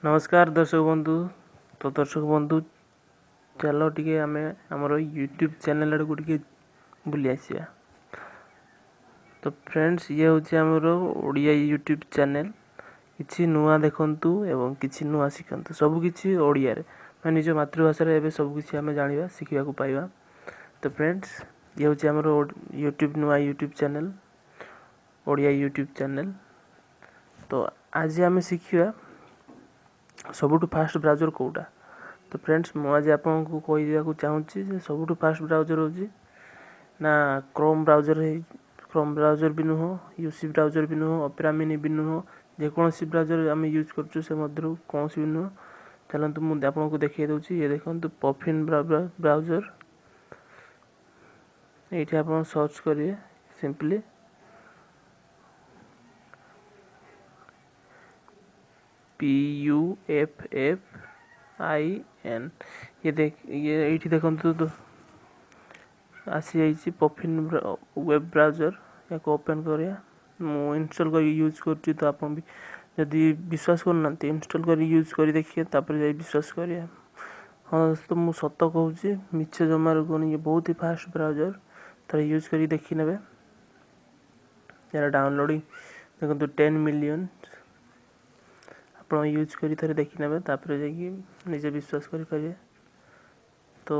नमस्कार दर्शक बंधु। तो दर्शक बंधु चलो टी आम आमर यूट्यूब चैनल आड़ को बुली आसिया। तो फ्रेंड्स ये हूँ आमर ओडिया यूट्यूब चैनल। किसी नुआ देखंतु एवं किसी नुआ शिखंतु सबकि ओडिया रे मैं निज मातृभाषा रे सबकि आम जाना शिखा पाइबा। तो फ्रेंड्स ये हूँ आमर यूट्यूब नुआ YouTube channel Odia YouTube channel. तो आज आम शिखा सबुठ फास्ट ब्राउजर कोटा। तो फ्रेंड्स मुझे आपको कहीदा चाहूँगी सबुठ फास्ट ब्राउजर हूँ ना क्रोम ब्राउजर है। क्रोम ब्राउजर भी नुह, यूसी ब्राउजर भी नुह, ओपेरा मिनी भी नुह, जेकोसी ब्राउजर आम यूज कर कौन भी नुह। चलते मुझे आपको देखिए दूसरी ये देखो पफिन ब्राउजर। ये आप सर्च करिए सिंपली PUFFIN। ये देखो तो आसी जाइए पफिन वेब ब्राउजर या ओपन करिया। मु इंस्टॉल कर यूज कर तो आप भी जदि विश्वास करना इंस्टॉल कर यूज कर देखिए तापर विश्वास करिए। हाँ दोस्तों मु सत कहूँ मिछ जमार कौन ये बहुत ही फास्ट ब्राउजर थोड़ा यूज कर देखी ने। यार डाउनलोडिंग देखो 10 मिलियन आप यूज कर थे देखी ने तापर निजे विश्वास करें। तो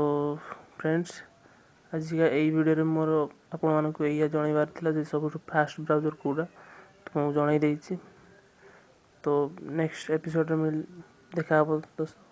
फ्रेंड्स आज का यही वीडियो मोर आपण को या जनइबार सब फास्ट ब्राउजर कौटा तो मुझे जन। तो नेक्स्ट एपिसोड में देखा दोस्तों।